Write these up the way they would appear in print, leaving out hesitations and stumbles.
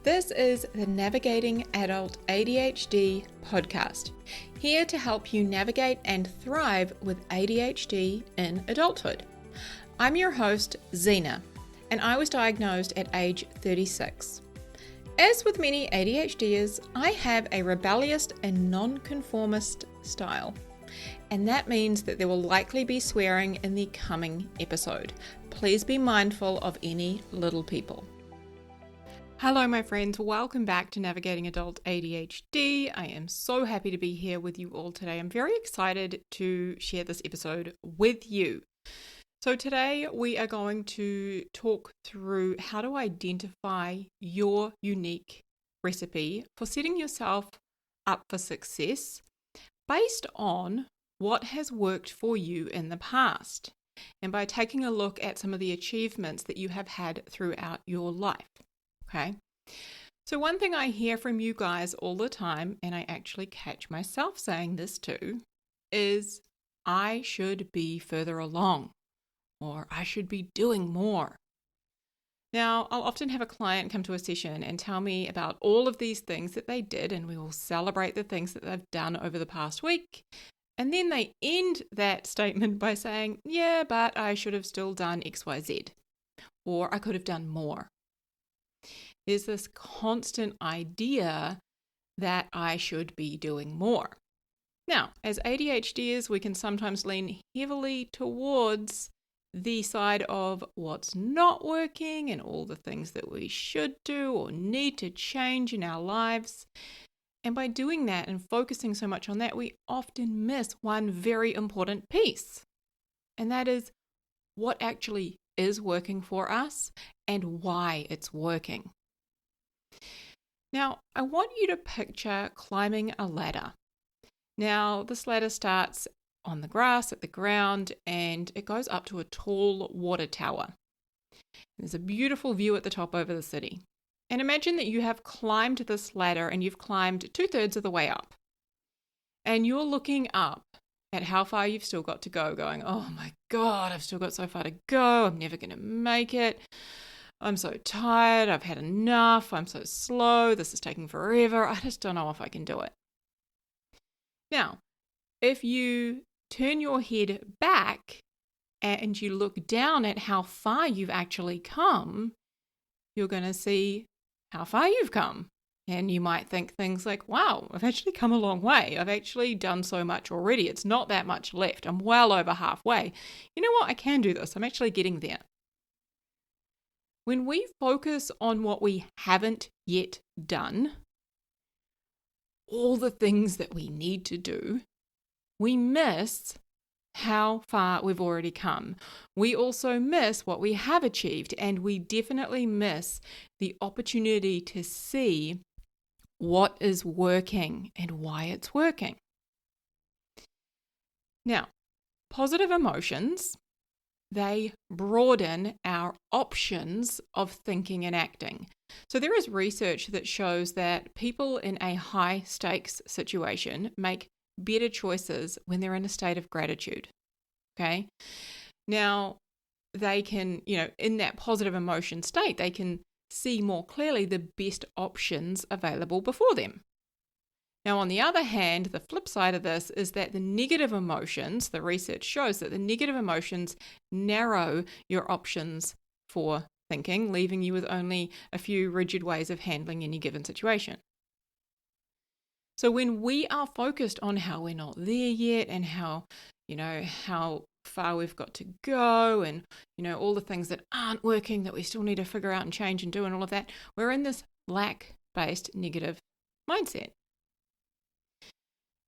This is the Navigating Adult ADHD podcast, here to help you navigate and thrive with ADHD in adulthood. I'm your host, Zena, and I was diagnosed at age 36. As with many ADHDers, I have a rebellious and nonconformist style, and that means that there will likely be swearing in the coming episode. Please be mindful of any little people. Hello, my friends. Welcome back to Navigating Adult ADHD. I am so happy to be here with you all today. I'm very excited to share this episode with you. So today we are going to talk through how to identify your unique recipe for setting yourself up for success based on what has worked for you in the past, and by taking a look at some of the achievements that you have had throughout your life. Okay, so one thing I hear from you guys all the time, and I actually catch myself saying this too, is I should be further along, or I should be doing more. Now, I'll often have a client come to a session and tell me about all of these things that they did, and we will celebrate the things that they've done over the past week. And then they end that statement by saying, yeah, but I should have still done X, Y, Z, or I could have done more. There's this constant idea that I should be doing more. Now, as ADHDers, we can sometimes lean heavily towards the side of what's not working and all the things that we should do or need to change in our lives. And by doing that and focusing so much on that, we often miss one very important piece. And that is what actually is working for us and why it's working. Now, I want you to picture climbing a ladder. Now, this ladder starts on the grass at the ground and it goes up to a tall water tower. There's a beautiful view at the top over the city. And imagine that you have climbed this ladder and you've climbed 2/3 of the way up. And you're looking up at how far you've still got to go, going, oh my God, I've still got so far to go. I'm never going to make it. I'm so tired. I've had enough. I'm so slow. This is taking forever. I just don't know if I can do it. Now, if you turn your head back and you look down at how far you've actually come, you're going to see how far you've come. And you might think things like, wow, I've actually come a long way. I've actually done so much already. It's not that much left. I'm well over halfway. You know what? I can do this. I'm actually getting there. When we focus on what we haven't yet done, all the things that we need to do, we miss how far we've already come. We also miss what we have achieved, and we definitely miss the opportunity to see what is working and why it's working. Now, positive emotions, they broaden our options of thinking and acting. So there is research that shows that people in a high stakes situation make better choices when they're in a state of gratitude. Okay. Now they can, in that positive emotion state, they can see more clearly the best options available before them. Now, on the other hand, the flip side of this is that the negative emotions, the research shows that the negative emotions narrow your options for thinking, leaving you with only a few rigid ways of handling any given situation. So when we are focused on how we're not there yet and how far we've got to go and, all the things that aren't working that we still need to figure out and change and do and all of that, we're in this lack-based negative mindset.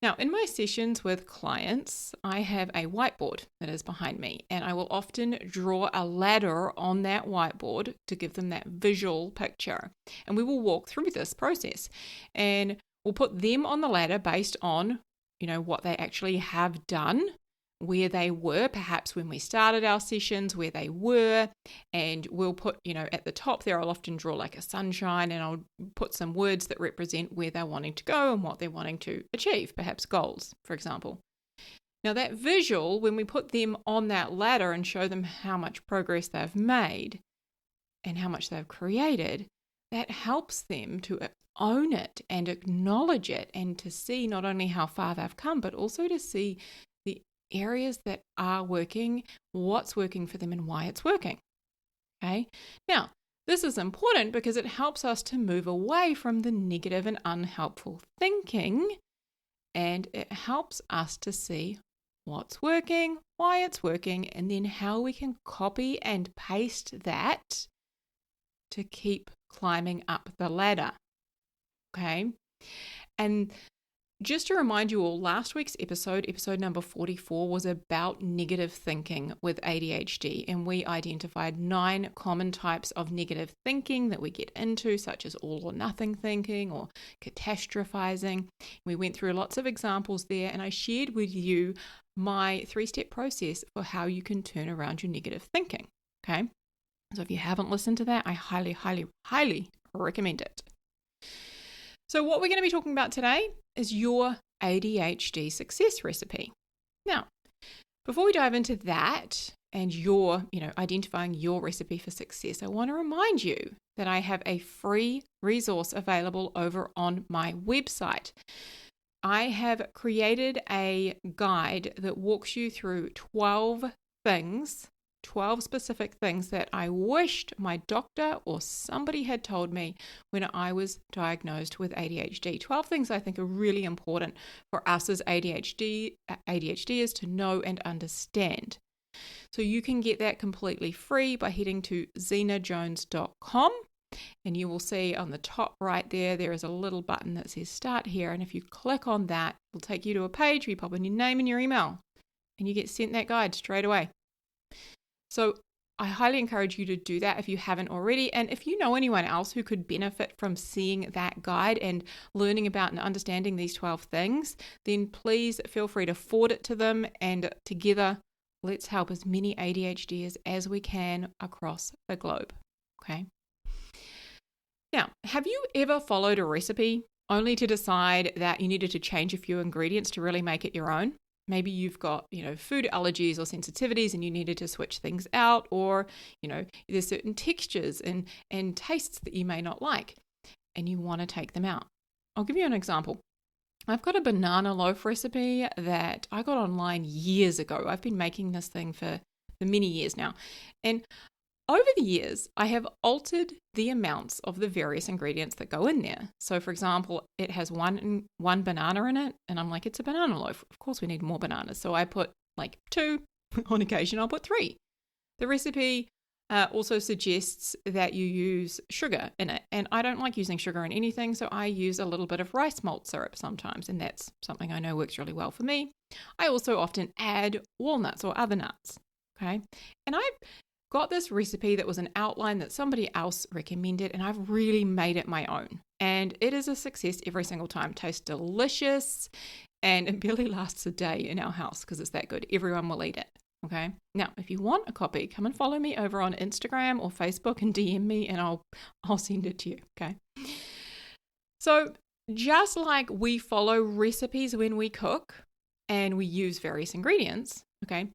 Now, in my sessions with clients, I have a whiteboard that is behind me, and I will often draw a ladder on that whiteboard to give them that visual picture. And we will walk through this process, and we'll put them on the ladder based on, what they actually have done, where they were, perhaps when we started our sessions, where they were, and we'll put, at the top there, I'll often draw like a sunshine, and I'll put some words that represent where they're wanting to go and what they're wanting to achieve, perhaps goals, for example. Now that visual, when we put them on that ladder and show them how much progress they've made and how much they've created, that helps them to own it and acknowledge it, and to see not only how far they've come, but also to see the areas that are working, what's working for them, and why it's working. Okay. Now, this is important because it helps us to move away from the negative and unhelpful thinking, and it helps us to see what's working, why it's working, and then how we can copy and paste that to keep climbing up the ladder. Okay. And just to remind you all, last week's episode number 44, was about negative thinking with ADHD, and we identified 9 common types of negative thinking that we get into, such as all or nothing thinking or catastrophizing. We went through lots of examples there, and I shared with you my 3-step process for how you can turn around your negative thinking. Okay, so if you haven't listened to that, I highly, highly, highly recommend it. So what we're going to be talking about today is your ADHD success recipe. Now, before we dive into that and your, identifying your recipe for success, I want to remind you that I have a free resource available over on my website. I have created a guide that walks you through 12 specific things that I wished my doctor or somebody had told me when I was diagnosed with ADHD. 12 things I think are really important for us as ADHDers to know and understand. So you can get that completely free by heading to zenajones.com, and you will see on the top right there is a little button that says Start Here, and if you click on that, it'll take you to a page where you pop in your name and your email, and you get sent that guide straight away. So I highly encourage you to do that if you haven't already. And if you know anyone else who could benefit from seeing that guide and learning about and understanding these 12 things, then please feel free to forward it to them. And together, let's help as many ADHDers as we can across the globe. Okay. Now, have you ever followed a recipe only to decide that you needed to change a few ingredients to really make it your own? Maybe you've got, food allergies or sensitivities and you needed to switch things out, or, there's certain textures and tastes that you may not like and you want to take them out. I'll give you an example. I've got a banana loaf recipe that I got online years ago. I've been making this thing for many years now. And over the years, I have altered the amounts of the various ingredients that go in there. So, for example, it has one banana in it, and I'm like, it's a banana loaf. Of course, we need more bananas. So I put 2. On occasion, I'll put 3. The recipe also suggests that you use sugar in it, and I don't like using sugar in anything, so I use a little bit of rice malt syrup sometimes, and that's something I know works really well for me. I also often add walnuts or other nuts. Okay, and I've got this recipe that was an outline that somebody else recommended, and I've really made it my own. And it is a success every single time. Tastes delicious, and it barely lasts a day in our house because it's that good. Everyone will eat it. Okay. Now, if you want a copy, come and follow me over on Instagram or Facebook and DM me, and I'll send it to you. Okay. So just like we follow recipes when we cook and we use various ingredients, okay,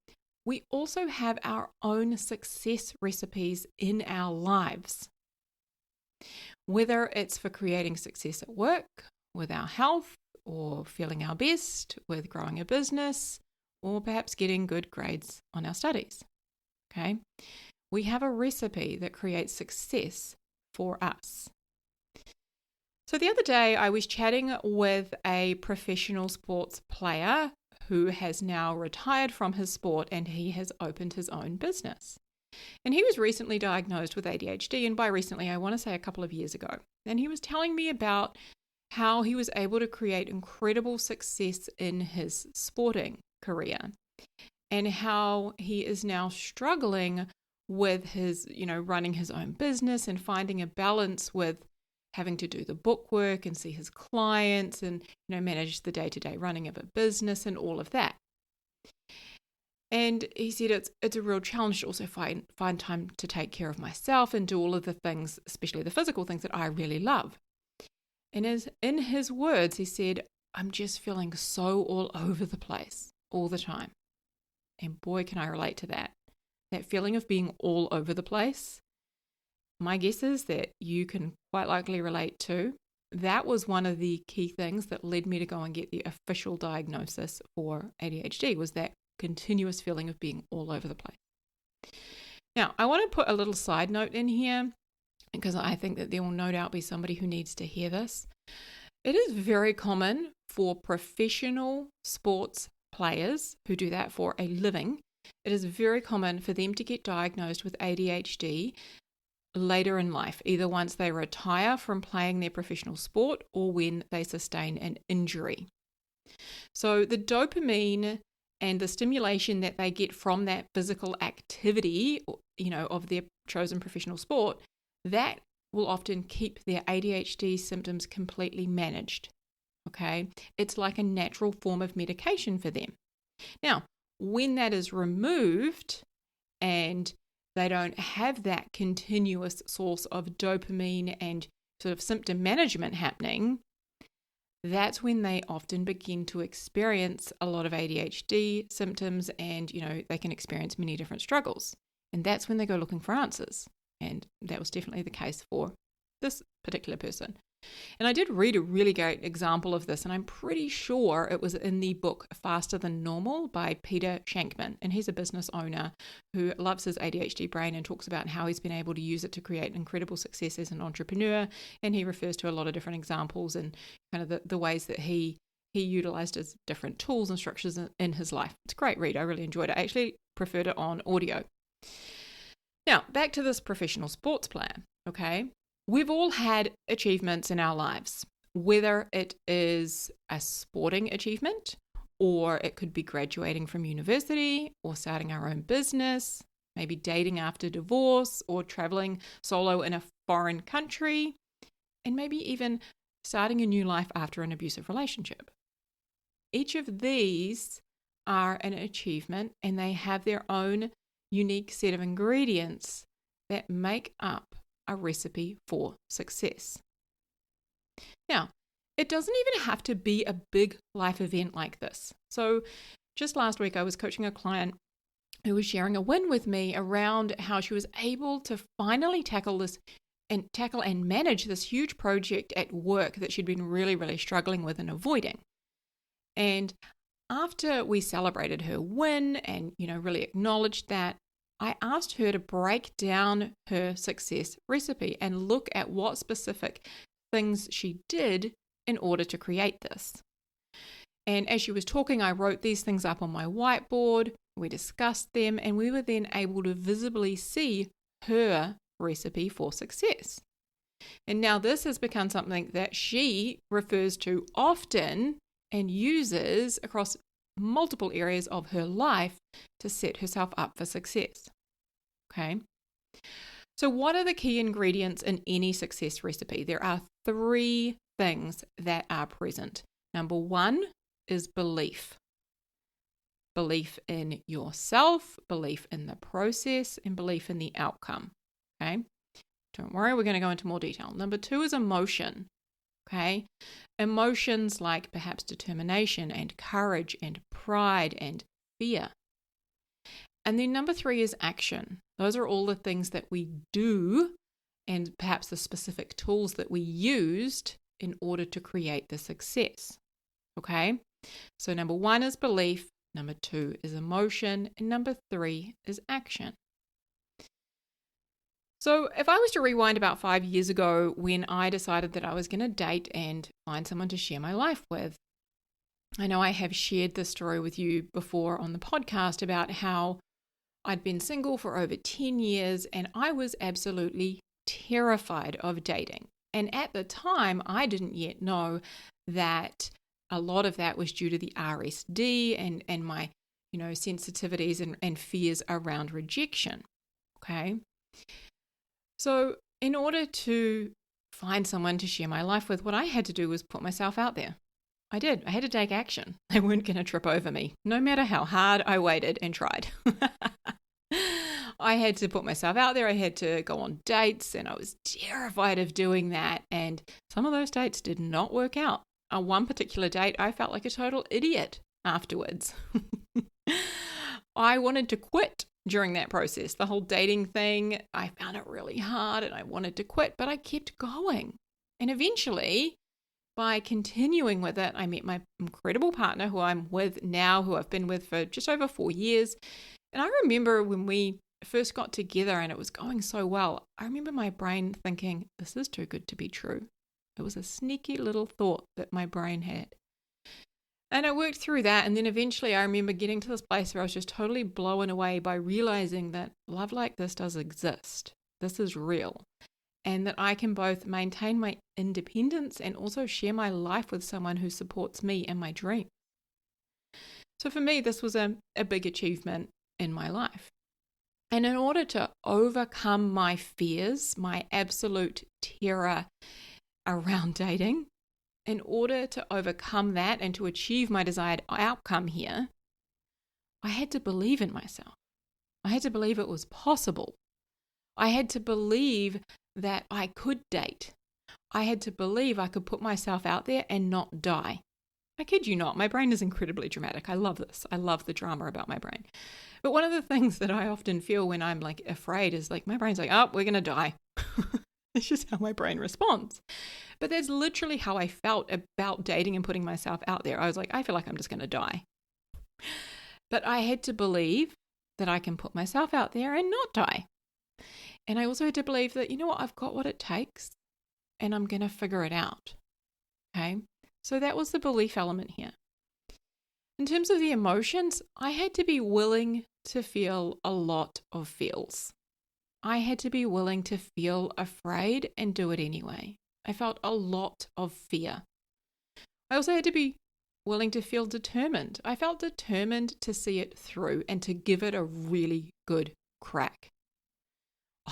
we also have our own success recipes in our lives. Whether it's for creating success at work, with our health, or feeling our best, with growing a business, or perhaps getting good grades on our studies. Okay? We have a recipe that creates success for us. So the other day I was chatting with a professional sports player who has now retired from his sport, and he has opened his own business. And he was recently diagnosed with ADHD, and by recently I want to say a couple of years ago. And he was telling me about how he was able to create incredible success in his sporting career, and how he is now struggling with his, running his own business and finding a balance with having to do the book work and see his clients and, manage the day-to-day running of a business and all of that. And he said it's a real challenge to also find time to take care of myself and do all of the things, especially the physical things that I really love. And as in his words, he said, I'm just feeling so all over the place all the time. And boy, can I relate to that. That feeling of being all over the place. my guess is that you can quite likely relate to. That was one of the key things that led me to go and get the official diagnosis for ADHD, was that continuous feeling of being all over the place. Now, I want to put a little side note in here because I think that there will no doubt be somebody who needs to hear this. It is very common for professional sports players who do that for a living. It is very common for them to get diagnosed with ADHD later in life, either once they retire from playing their professional sport or when they sustain an injury. So the dopamine and the stimulation that they get from that physical activity, of their chosen professional sport, that will often keep their ADHD symptoms completely managed. Okay? It's like a natural form of medication for them. Now, when that is removed and they don't have that continuous source of dopamine and sort of symptom management happening, that's when they often begin to experience a lot of ADHD symptoms and, they can experience many different struggles. And that's when they go looking for answers. And that was definitely the case for this particular person. And I did read a really great example of this, and I'm pretty sure it was in the book Faster Than Normal by Peter Shankman. And he's a business owner who loves his ADHD brain and talks about how he's been able to use it to create incredible success as an entrepreneur. And he refers to a lot of different examples and kind of the ways that he utilized his different tools and structures in his life. It's a great read. I really enjoyed it. I actually preferred it on audio. Now, back to this professional sports player, okay? We've all had achievements in our lives, whether it is a sporting achievement, or it could be graduating from university, or starting our own business, maybe dating after divorce, or traveling solo in a foreign country, and maybe even starting a new life after an abusive relationship. Each of these are an achievement, and they have their own unique set of ingredients that make up a recipe for success. Now, it doesn't even have to be a big life event like this. So just last week, I was coaching a client who was sharing a win with me around how she was able to finally tackle and manage this huge project at work that she'd been really, really struggling with and avoiding. And after we celebrated her win and, really acknowledged that, I asked her to break down her success recipe and look at what specific things she did in order to create this. And as she was talking, I wrote these things up on my whiteboard, we discussed them, and we were then able to visibly see her recipe for success. And now this has become something that she refers to often and uses across multiple areas of her life to set herself up for success. Okay. So what are the key ingredients in any success recipe? There are 3 things that are present. Number 1 is belief. Belief in yourself, belief in the process, and belief in the outcome. Okay. Don't worry, we're going to go into more detail. Number 2 is emotion. Okay. Emotions like perhaps determination and courage and pride and fear. And then number 3 is action. Those are all the things that we do and perhaps the specific tools that we used in order to create the success. Okay. So number 1 is belief. Number 2 is emotion. And number 3 is action. So if I was to rewind about 5 years ago when I decided that I was going to date and find someone to share my life with, I know I have shared this story with you before on the podcast about how I'd been single for over 10 years and I was absolutely terrified of dating. And at the time, I didn't yet know that a lot of that was due to the RSD and my, sensitivities and fears around rejection. Okay. So in order to find someone to share my life with, what I had to do was put myself out there. I did. I had to take action. They weren't going to trip over me, no matter how hard I waited and tried. I had to put myself out there. I had to go on dates, and I was terrified of doing that. And some of those dates did not work out. On one particular date, I felt like a total idiot afterwards. I wanted to quit during that process. The whole dating thing, I found it really hard and I wanted to quit, but I kept going. And eventually, by continuing with it, I met my incredible partner who I'm with now, who I've been with for just over 4 years. And I remember when we first got together and it was going so well, I remember my brain thinking, this is too good to be true. It was a sneaky little thought that my brain had. And I worked through that. And then eventually I remember getting to this place where I was just totally blown away by realizing that love like this does exist. This is real. And that I can both maintain my independence and also share my life with someone who supports me and my dreams. So for me, this was a big achievement in my life. And in order to overcome my fears, my absolute terror around dating, in order to overcome that and to achieve my desired outcome here, I had to believe in myself. I had to believe it was possible. I had to believe that I could date. I had to believe I could put myself out there and not die. I kid you not, my brain is incredibly dramatic. I love this. I love the drama about my brain. But one of the things that I often feel when I'm like afraid is like my brain's like, oh, we're going to die. It's just how my brain responds. But that's literally how I felt about dating and putting myself out there. I was like, I feel like I'm just going to die. But I had to believe that I can put myself out there and not die. And I also had to believe that, you know what, I've got what it takes and I'm going to figure it out. Okay. So that was the belief element here. In terms of the emotions, I had to be willing to feel a lot of feels. I had to be willing to feel afraid and do it anyway. I felt a lot of fear. I also had to be willing to feel determined. I felt determined to see it through and to give it a really good crack.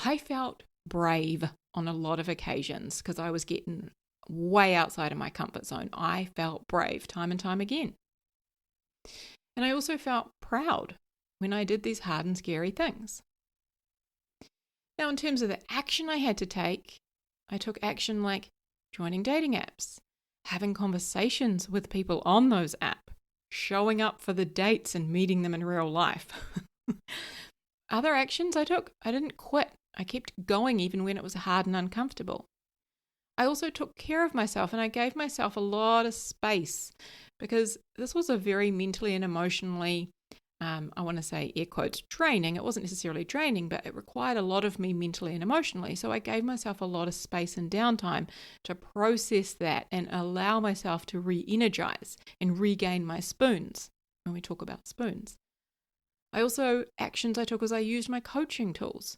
I felt brave on a lot of occasions because I was getting way outside of my comfort zone. I felt brave time and time again. And I also felt proud when I did these hard and scary things. Now, in terms of the action I had to take, I took action like joining dating apps, having conversations with people on those apps, showing up for the dates and meeting them in real life. Other actions I took, I didn't quit. I kept going even when it was hard and uncomfortable. I also took care of myself and I gave myself a lot of space because this was a very mentally and emotionally, I want to say air quotes, draining. It wasn't necessarily draining, but it required a lot of me mentally and emotionally. So I gave myself a lot of space and downtime to process that and allow myself to re-energize and regain my spoons when we talk about spoons. Actions I took was I used my coaching tools.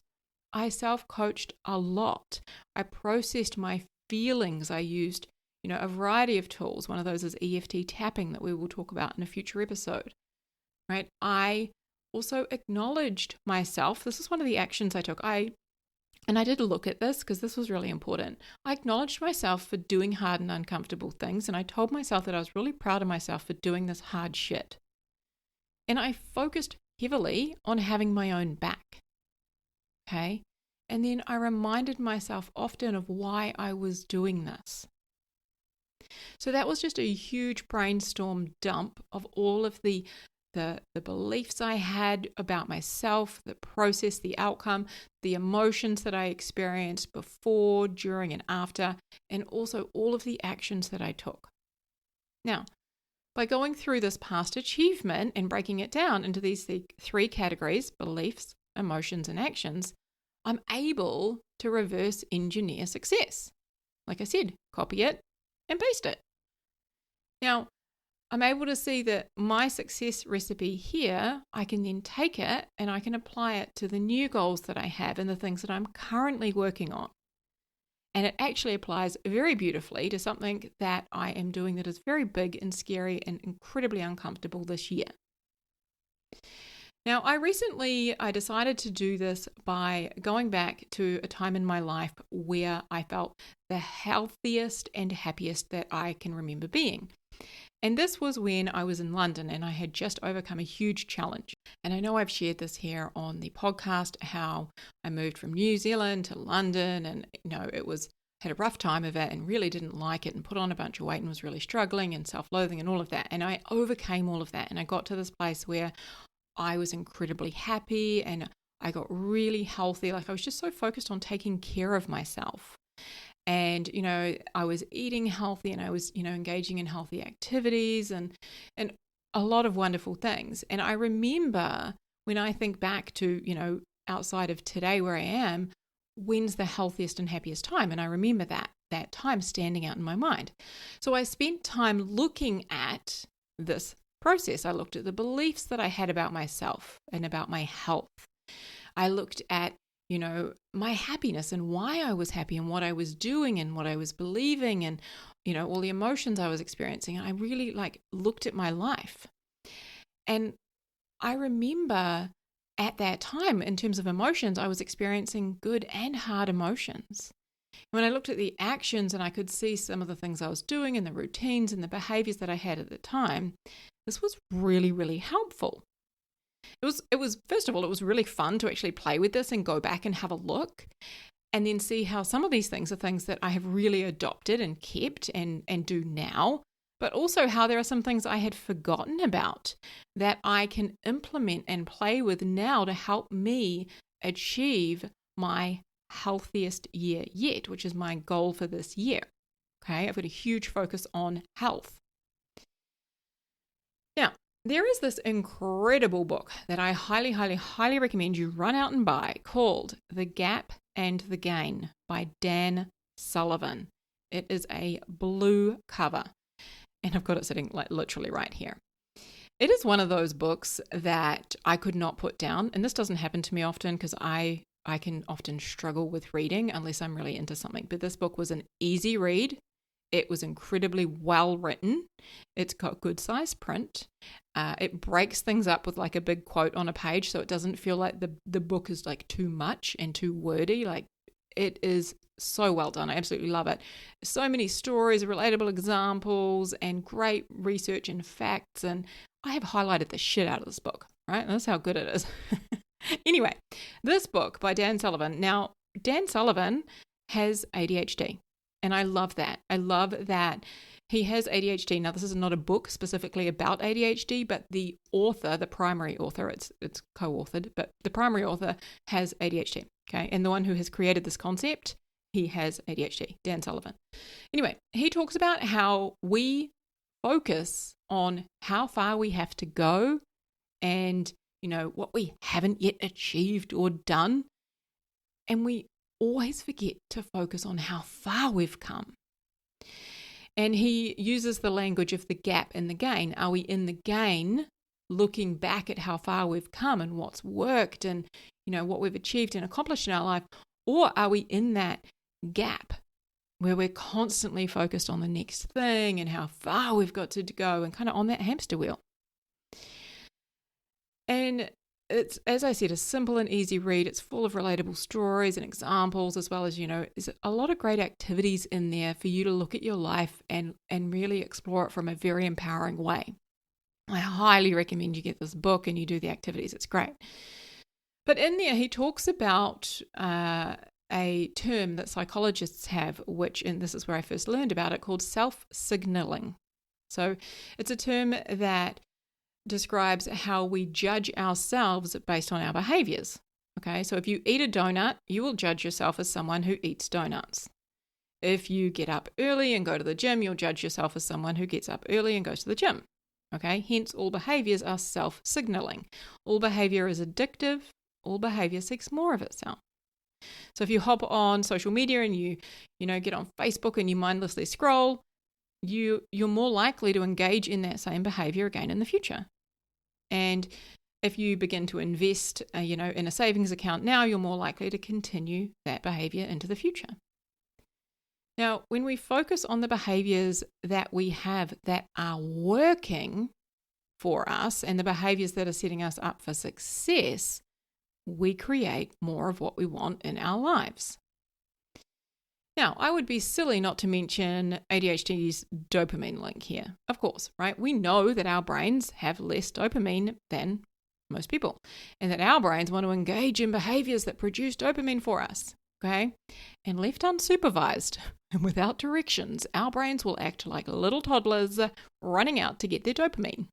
I self-coached a lot. I processed my feelings. I used, a variety of tools. One of those is EFT tapping that we will talk about in a future episode, right? I also acknowledged myself. This is one of the actions I took. And I did look at this because this was really important. I acknowledged myself for doing hard and uncomfortable things. And I told myself that I was really proud of myself for doing this hard shit. And I focused heavily on having my own back. Okay. And then I reminded myself often of why I was doing this. So that was just a huge brainstorm dump of all of the beliefs I had about myself, the process, the outcome, the emotions that I experienced before, during, and after, and also all of the actions that I took. Now, by going through this past achievement and breaking it down into these three categories, beliefs, emotions, and actions, I'm able to reverse engineer success. Like I said, copy it and paste it. Now, I'm able to see that my success recipe here, I can then take it and I can apply it to the new goals that I have and the things that I'm currently working on. And it actually applies very beautifully to something that I am doing that is very big and scary and incredibly uncomfortable this year. Now, I decided to do this by going back to a time in my life where I felt the healthiest and happiest that I can remember being. And this was when I was in London and I had just overcome a huge challenge. And I know I've shared this here on the podcast, how I moved from New Zealand to London and, had a rough time of it and really didn't like it and put on a bunch of weight and was really struggling and self-loathing and all of that. And I overcame all of that and I got to this place where I was incredibly happy and I got really healthy. Like I was just so focused on taking care of myself. And, I was eating healthy and I was, engaging in healthy activities and a lot of wonderful things. And I remember when I think back to, outside of today where I am, when's the healthiest and happiest time? And I remember that time standing out in my mind. So I spent time looking at this process. I looked at the beliefs that I had about myself and about my health. I looked at my happiness and why I was happy and what I was doing and what I was believing and, all the emotions I was experiencing. I really looked at my life. And I remember at that time, in terms of emotions, I was experiencing good and hard emotions. When I looked at the actions and I could see some of the things I was doing and the routines and the behaviors that I had at the time, this was really, really helpful. It was first of all, it was really fun to actually play with this and go back and have a look and then see how some of these things are things that I have really adopted and kept and do now, but also how there are some things I had forgotten about that I can implement and play with now to help me achieve my healthiest year yet, which is my goal for this year. Okay, I've got a huge focus on health. Now, there is this incredible book that I highly, highly, highly recommend you run out and buy called The Gap and the Gain by Dan Sullivan. It is a blue cover, and I've got it sitting literally right here. It is one of those books that I could not put down, and this doesn't happen to me often because I can often struggle with reading unless I'm really into something. But this book was an easy read. It was incredibly well written. It's got good size print. It breaks things up with a big quote on a page, so it doesn't feel like the book is too much and too wordy. It is so well done. I absolutely love it. So many stories, relatable examples, and great research and facts. And I have highlighted the shit out of this book, right? And that's how good it is. Anyway, this book by Dan Sullivan. Now, Dan Sullivan has ADHD. And I love that. I love that he has ADHD. Now, this is not a book specifically about ADHD, but the author, the primary author, it's co-authored, but the primary author has ADHD, okay? And the one who has created this concept, he has ADHD, Dan Sullivan. Anyway, he talks about how we focus on how far we have to go and, what we haven't yet achieved or done. And we always forget to focus on how far we've come. And he uses the language of the gap and the gain. Are we in the gain, looking back at how far we've come and what's worked and, what we've achieved and accomplished in our life? Or are we in that gap where we're constantly focused on the next thing and how far we've got to go and kind of on that hamster wheel? And it's, as I said, a simple and easy read. It's full of relatable stories and examples, as well as, there's a lot of great activities in there for you to look at your life and really explore it from a very empowering way. I highly recommend you get this book and you do the activities. It's great. But in there, he talks about a term that psychologists have, and this is where I first learned about it, called self-signaling. So it's a term that describes how we judge ourselves based on our behaviors. Okay, so if you eat a donut, you will judge yourself as someone who eats donuts. If you get up early and go to the gym, you'll judge yourself as someone who gets up early and goes to the gym. Okay, hence all behaviors are self-signaling. All behavior is addictive. All behavior seeks more of itself. So if you hop on social media and you get on Facebook and you mindlessly scroll, you're more likely to engage in that same behavior again in the future. And if you begin to invest, in a savings account now, you're more likely to continue that behavior into the future. Now, when we focus on the behaviors that we have that are working for us and the behaviors that are setting us up for success, we create more of what we want in our lives. Now, I would be silly not to mention ADHD's dopamine link here. Of course, right? We know that our brains have less dopamine than most people, and that our brains want to engage in behaviors that produce dopamine for us, okay? And left unsupervised and without directions, our brains will act like little toddlers running out to get their dopamine,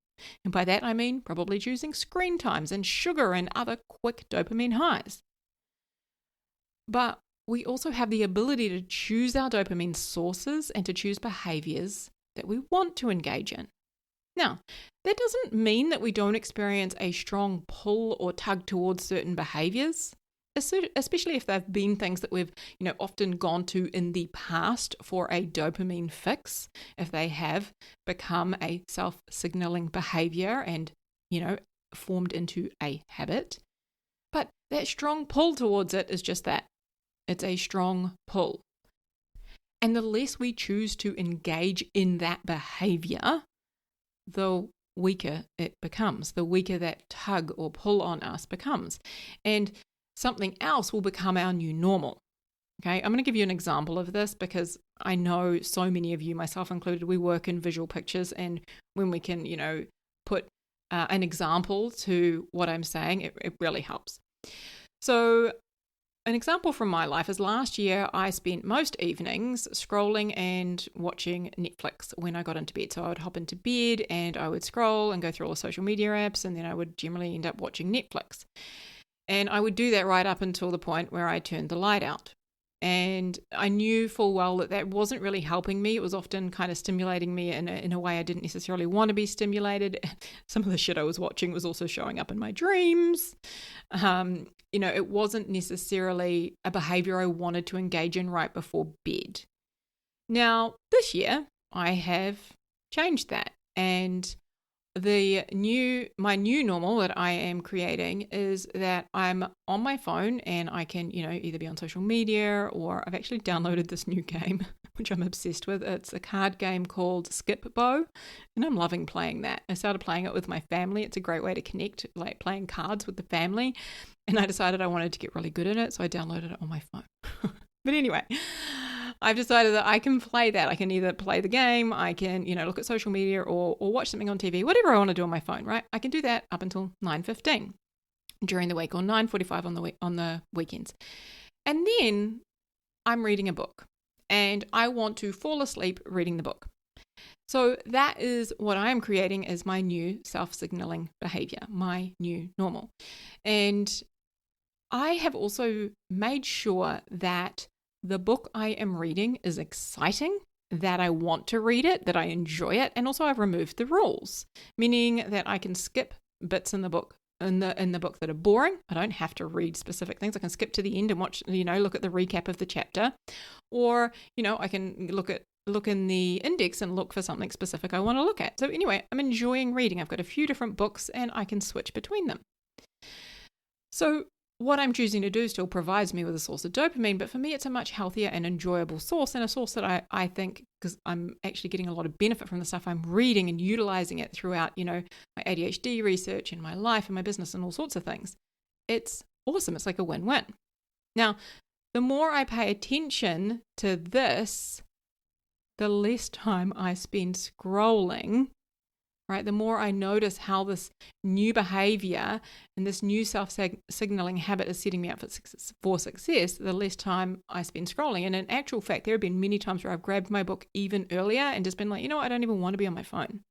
And by that I mean probably choosing screen times and sugar and other quick dopamine highs. But we also have the ability to choose our dopamine sources and to choose behaviors that we want to engage in. Now, that doesn't mean that we don't experience a strong pull or tug towards certain behaviors, especially if they've been things that we've, often gone to in the past for a dopamine fix, if they have become a self-signaling behavior and, formed into a habit. But that strong pull towards it is just that. It's a strong pull. And the less we choose to engage in that behavior, the weaker it becomes, the weaker that tug or pull on us becomes. And something else will become our new normal. Okay, I'm going to give you an example of this because I know so many of you, myself included, we work in visual pictures, and when we can, put an example to what I'm saying, it really helps. So an example from my life is last year I spent most evenings scrolling and watching Netflix when I got into bed. So I would hop into bed and I would scroll and go through all the social media apps, and then I would generally end up watching Netflix. And I would do that right up until the point where I turned the light out. And I knew full well that that wasn't really helping me. It was often kind of stimulating me in a way I didn't necessarily want to be stimulated. Some of the shit I was watching was also showing up in my dreams. It wasn't necessarily a behavior I wanted to engage in right before bed. Now, this year, I have changed that. And my new normal that I am creating is that I'm on my phone and I can, either be on social media, or I've actually downloaded this new game, which I'm obsessed with. It's a card game called Skip Bow, and I'm loving playing that. I started playing it with my family. It's a great way to connect, like playing cards with the family. And I decided I wanted to get really good at it, so I downloaded it on my phone. But anyway, I've decided that I can play that. I can either play the game, I can, look at social media or watch something on TV, whatever I want to do on my phone, right? I can do that up until 9:15 during the week, or 9:45 on the weekends. And then I'm reading a book and I want to fall asleep reading the book. So that is what I am creating as my new self-signaling behavior, my new normal. And I have also made sure that the book I am reading is exciting, that I want to read it, that I enjoy it, and also I've removed the rules, meaning that I can skip bits in the book that are boring. I don't have to read specific things. I can skip to the end and watch, look at the recap of the chapter, or I can look in the index and look for something specific I want to look at. So anyway, I'm enjoying reading. I've got a few different books and I can switch between them. So what I'm choosing to do still provides me with a source of dopamine, but for me, it's a much healthier and enjoyable source, and a source that I think, because I'm actually getting a lot of benefit from the stuff I'm reading and utilizing it throughout, my ADHD research and my life and my business and all sorts of things. It's awesome. It's like a win-win. Now, the more I pay attention to this, the less time I spend scrolling, right? The more I notice how this new behavior and this new self-signaling habit is setting me up for success, the less time I spend scrolling. And in actual fact, there have been many times where I've grabbed my book even earlier and just been like, I don't even want to be on my phone.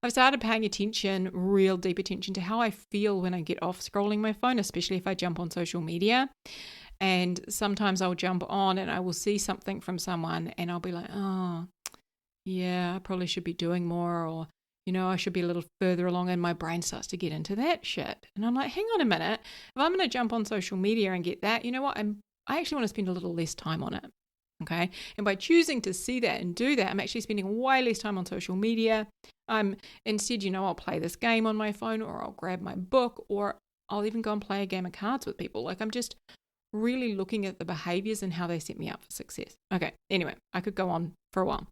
I've started paying attention, real deep attention, to how I feel when I get off scrolling my phone, especially if I jump on social media. And sometimes I'll jump on and I will see something from someone and I'll be like, oh, yeah, I probably should be doing more, or I should be a little further along, and my brain starts to get into that shit. And I'm like, hang on a minute. If I'm going to jump on social media and get that, I actually want to spend a little less time on it. Okay. And by choosing to see that and do that, I'm actually spending way less time on social media. Instead, I'll play this game on my phone, or I'll grab my book, or I'll even go and play a game of cards with people. Like, I'm just really looking at the behaviors and how they set me up for success. Okay. Anyway, I could go on for a while.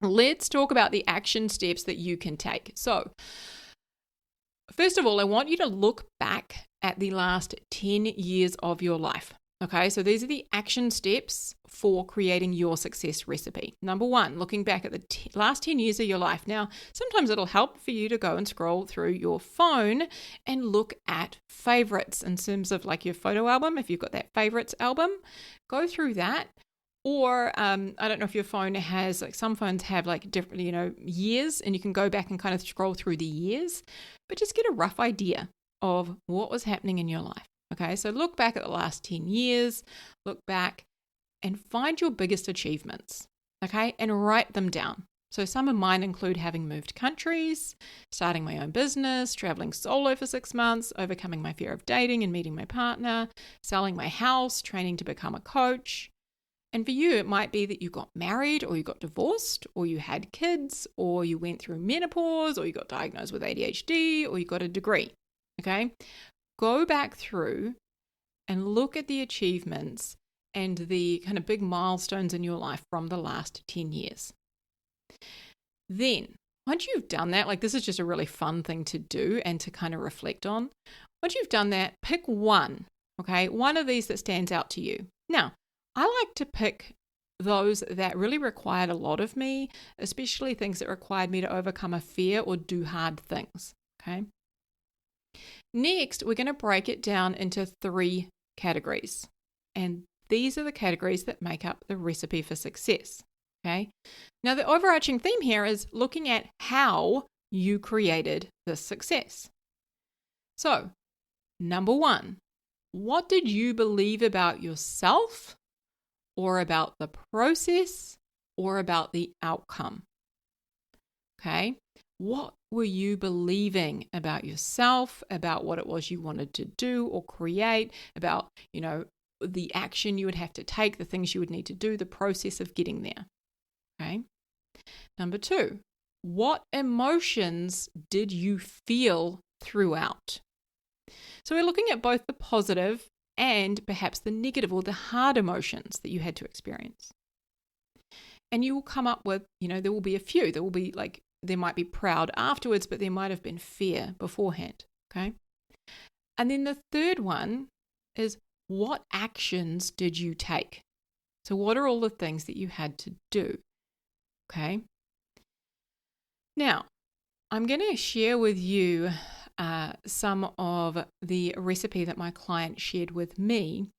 Let's talk about the action steps that you can take. So, first of all, I want you to look back at the last 10 years of your life. Okay, so these are the action steps for creating your success recipe. Number one, looking back at the last 10 years of your life. Now, sometimes it'll help for you to go and scroll through your phone and look at favorites in terms of like your photo album. If you've got that favorites album, go through that. Or I don't know if your phone has, like some phones have like different, years, and you can go back and kind of scroll through the years, but just get a rough idea of what was happening in your life. Okay, so look back at the last 10 years, look back and find your biggest achievements, okay, and write them down. So some of mine include having moved countries, starting my own business, traveling solo for 6 months, overcoming my fear of dating and meeting my partner, selling my house, training to become a coach. And for you, it might be that you got married or you got divorced or you had kids or you went through menopause or you got diagnosed with ADHD or you got a degree, okay? Go back through and look at the achievements and the kind of big milestones in your life from the last 10 years. Then, once you've done that, like this is just a really fun thing to do and to kind of reflect on. Once you've done that, pick one, okay? One of these that stands out to you. Now, I like to pick those that really required a lot of me, especially things that required me to overcome a fear or do hard things, okay? Next, we're going to break it down into 3 categories. And these are the categories that make up the recipe for success, okay? Now, the overarching theme here is looking at how you created this success. So, number 1, what did you believe about yourself or about the process or about the outcome? Okay? What were you believing about yourself, about what it was you wanted to do or create, about, the action you would have to take, the things you would need to do, the process of getting there? Okay? Number 2, what emotions did you feel throughout? So we're looking at both the positive and perhaps the negative or the hard emotions that you had to experience. And you will come up with, there will be a few. There might be proud afterwards, but there might have been fear beforehand, okay? And then the third one is, what actions did you take? So what are all the things that you had to do, okay? Now, I'm going to share with you some of the recipe that my client shared with me,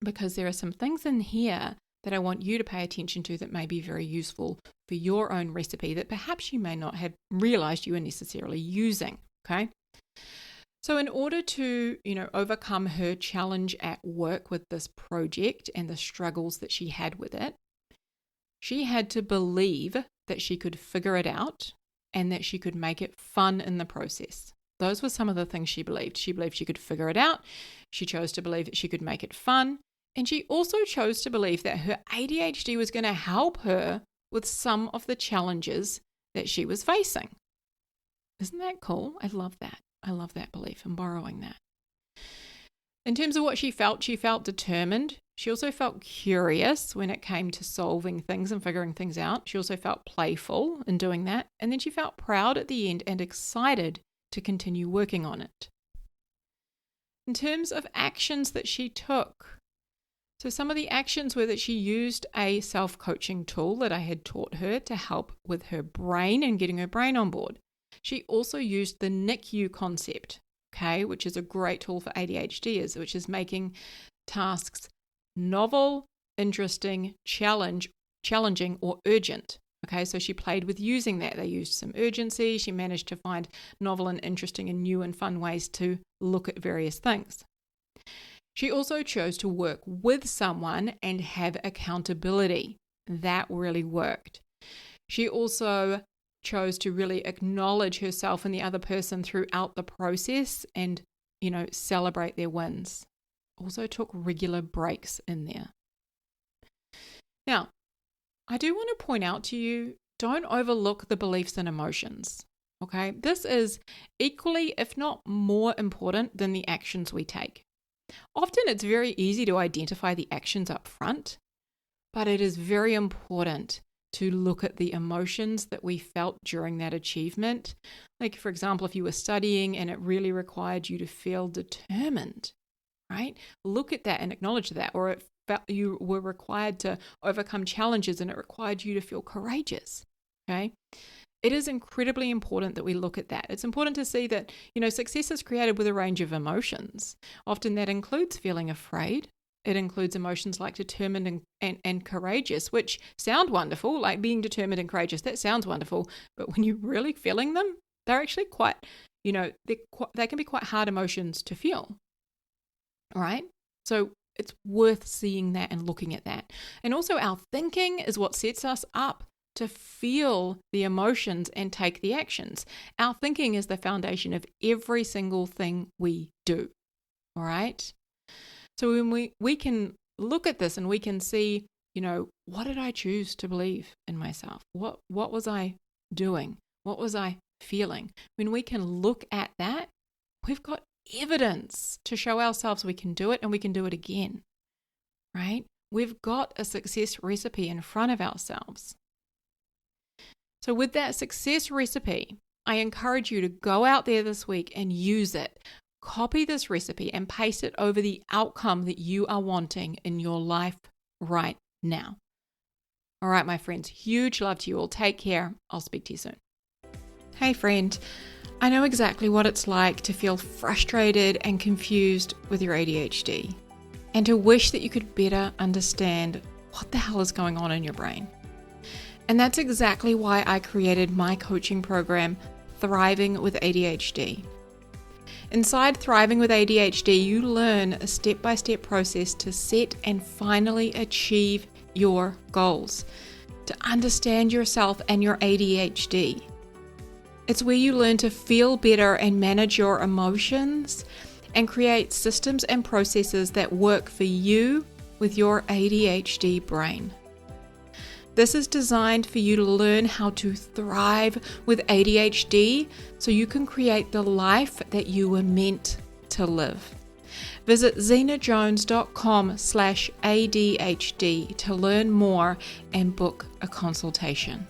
because there are some things in here that I want you to pay attention to that may be very useful for your own recipe that perhaps you may not have realized you were necessarily using, okay? So in order to, overcome her challenge at work with this project and the struggles that she had with it, she had to believe that she could figure it out and that she could make it fun in the process. Those were some of the things she believed. She believed she could figure it out. She chose to believe that she could make it fun. And she also chose to believe that her ADHD was going to help her with some of the challenges that she was facing. Isn't that cool? I love that. I love that belief. I'm borrowing that. In terms of what she felt determined. She also felt curious when it came to solving things and figuring things out. She also felt playful in doing that. And then she felt proud at the end and excited to continue working on it. In terms of actions that she took, so some of the actions were that she used a self-coaching tool that I had taught her to help with her brain and getting her brain on board. She also used the NICU concept, okay, which is a great tool for ADHDers, which is making tasks novel, interesting, challenging, or urgent. Okay, so she played with using that. They used some urgency. She managed to find novel and interesting and new and fun ways to look at various things. She also chose to work with someone and have accountability. That really worked. She also chose to really acknowledge herself and the other person throughout the process and, celebrate their wins. Also took regular breaks in there. Now, I do want to point out to you, don't overlook the beliefs and emotions, okay? This is equally, if not more important than the actions we take. Often it's very easy to identify the actions up front, but it is very important to look at the emotions that we felt during that achievement. Like, for example, if you were studying and it really required you to feel determined, right? Look at that and acknowledge that. Or it felt you were required to overcome challenges and it required you to feel courageous, okay? It is incredibly important that we look at that. It's important to see that, success is created with a range of emotions. Often that includes feeling afraid, It includes emotions like determined and courageous, which sound wonderful, like being determined and courageous. That sounds wonderful. But when you're really feeling them, they're actually quite, they can be quite hard emotions to feel. All right. So it's worth seeing that and looking at that. And also our thinking is what sets us up to feel the emotions and take the actions. Our thinking is the foundation of every single thing we do. All right. So when we can look at this and we can see, what did I choose to believe in myself? What was I doing? What was I feeling? When we can look at that, we've got evidence to show ourselves we can do it and we can do it again, right? We've got a success recipe in front of ourselves. So with that success recipe, I encourage you to go out there this week and use it. Copy this recipe and paste it over the outcome that you are wanting in your life right now. All right, my friends, huge love to you all. Take care. I'll speak to you soon. Hey, friend. I know exactly what it's like to feel frustrated and confused with your ADHD and to wish that you could better understand what the hell is going on in your brain. And that's exactly why I created my coaching program, Thriving with ADHD. Inside Thriving with ADHD, you learn a step-by-step process to set and finally achieve your goals, to understand yourself and your ADHD. It's where you learn to feel better and manage your emotions and create systems and processes that work for you with your ADHD brain. This is designed for you to learn how to thrive with ADHD so you can create the life that you were meant to live. Visit zenajones.com/ADHD to learn more and book a consultation.